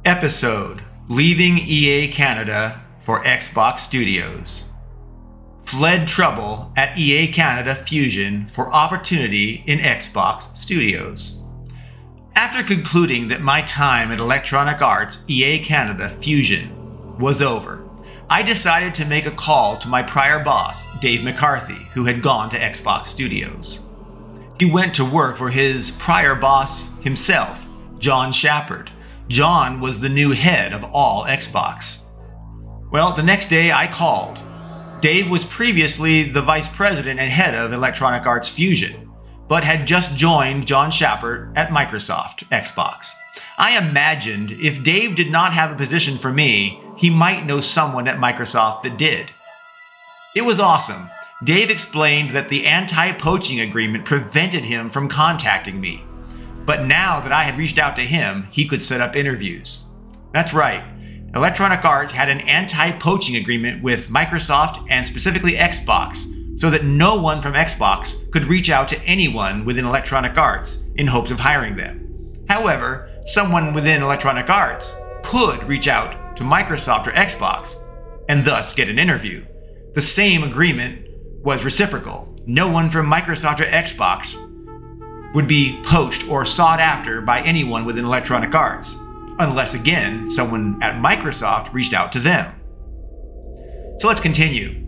Episode: Leaving EA Canada for Xbox Studios. Fled trouble at EA Canada Fusion for opportunity in Xbox Studios. After concluding that my time at Electronic Arts EA Canada Fusion was over, I decided to make a call to my prior boss, Dave McCarthy, who had gone to Xbox Studios. He went to work for his prior boss himself, John Shepard. John was the new head of all Xbox. Well, the next day I called. Dave was previously the vice president and head of Electronic Arts Fusion, but had just joined John Shepard at Microsoft Xbox. I imagined if Dave did not have a position for me, he might know someone at Microsoft that did. It was awesome. Dave explained that the anti-poaching agreement prevented him from contacting me. But now that I had reached out to him, he could set up interviews. That's right. Electronic Arts had an anti-poaching agreement with Microsoft and specifically Xbox, so that no one from Xbox could reach out to anyone within Electronic Arts in hopes of hiring them. However, someone within Electronic Arts could reach out to Microsoft or Xbox and thus get an interview. The same agreement was reciprocal. No one from Microsoft or Xbox would be poached or sought after by anyone within Electronic Arts, unless again, someone at Microsoft reached out to them. So let's continue.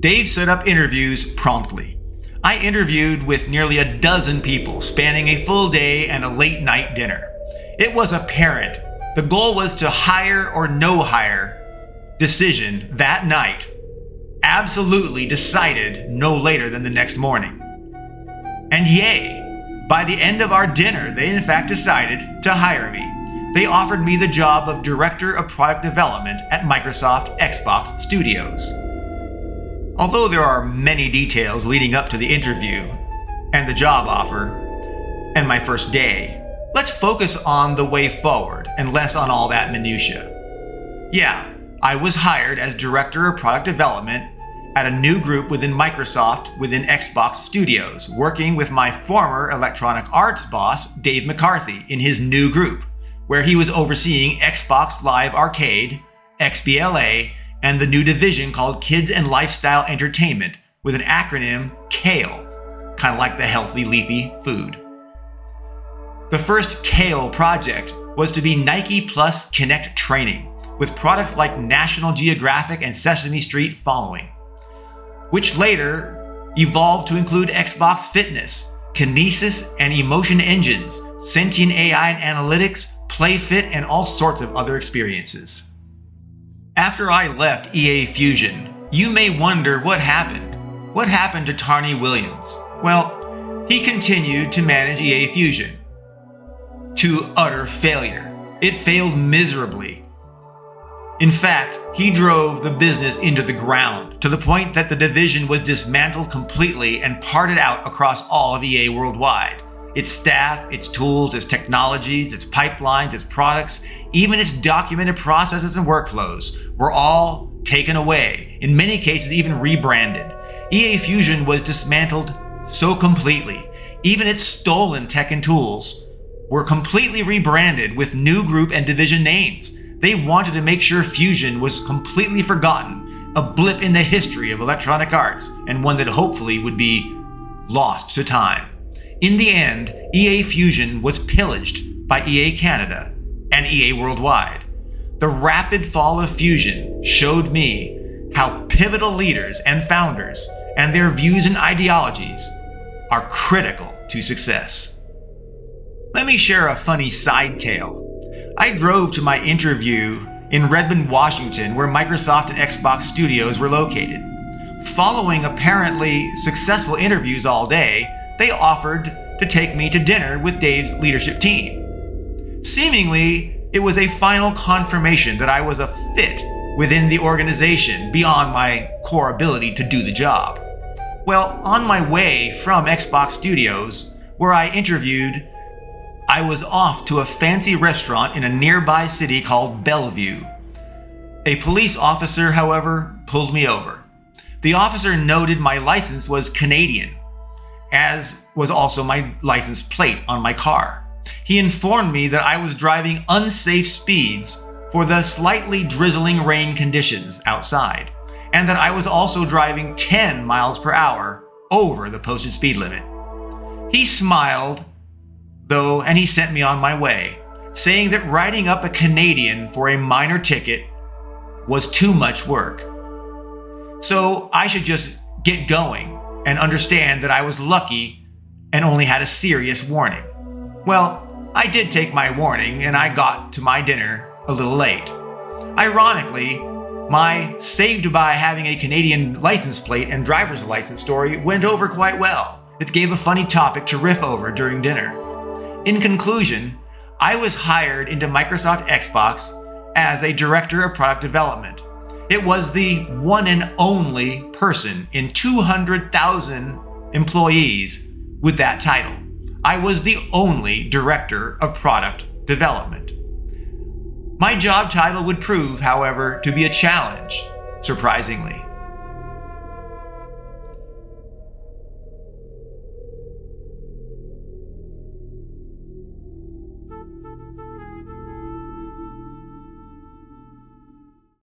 Dave set up interviews promptly. I interviewed with nearly a dozen people, spanning a full day and a late night dinner. It was apparent the goal was to hire or no hire decision that night, absolutely decided no later than the next morning. And yay, by the end of our dinner, they in fact decided to hire me. They offered me the job of Director of Product Development at Microsoft Xbox Studios. Although there are many details leading up to the interview and the job offer and my first day, let's focus on the way forward and less on all that minutia. Yeah, I was hired as Director of Product Development at a new group within Microsoft within Xbox Studios, working with my former Electronic Arts boss, Dave McCarthy, in his new group, where he was overseeing Xbox Live Arcade, XBLA, and the new division called Kids and Lifestyle Entertainment, with an acronym KALE, kind of like the healthy leafy food. The first KALE project was to be Nike Plus Connect training, with products like National Geographic and Sesame Street following, which later evolved to include Xbox Fitness, Kinesis and Emotion Engines, Sentient AI and Analytics, PlayFit, and all sorts of other experiences. After I left EA Fusion, you may wonder what happened. What happened to Tarney Williams? Well, he continued to manage EA Fusion to utter failure. It failed miserably. In fact, he drove the business into the ground, to the point that the division was dismantled completely and parted out across all of EA worldwide. Its staff, its tools, its technologies, its pipelines, its products, even its documented processes and workflows were all taken away, in many cases even rebranded. EA Fusion was dismantled so completely, even its stolen tech and tools were completely rebranded with new group and division names. They wanted to make sure Fusion was completely forgotten, a blip in the history of Electronic Arts, and one that hopefully would be lost to time. In the end, EA Fusion was pillaged by EA Canada and EA Worldwide. The rapid fall of Fusion showed me how pivotal leaders and founders and their views and ideologies are critical to success. Let me share a funny side tale. I drove to my interview in Redmond, Washington, where Microsoft and Xbox Studios were located. Following apparently successful interviews all day, they offered to take me to dinner with Dave's leadership team. Seemingly, it was a final confirmation that I was a fit within the organization beyond my core ability to do the job. Well, on my way from Xbox Studios, where I interviewed, I was off to a fancy restaurant in a nearby city called Bellevue. A police officer, however, pulled me over. The officer noted my license was Canadian, as was also my license plate on my car. He informed me that I was driving unsafe speeds for the slightly drizzling rain conditions outside, and that I was also driving 10 miles per hour over the posted speed limit. He smiled, though, and he sent me on my way, saying that writing up a Canadian for a minor ticket was too much work. So I should just get going and understand that I was lucky and only had a serious warning. Well, I did take my warning and I got to my dinner a little late. Ironically, my saved by having a Canadian license plate and driver's license story went over quite well. It gave a funny topic to riff over during dinner. In conclusion, I was hired into Microsoft Xbox as a director of product development. It was the one and only person in 200,000 employees with that title. I was the only director of product development. My job title would prove, however, to be a challenge, surprisingly.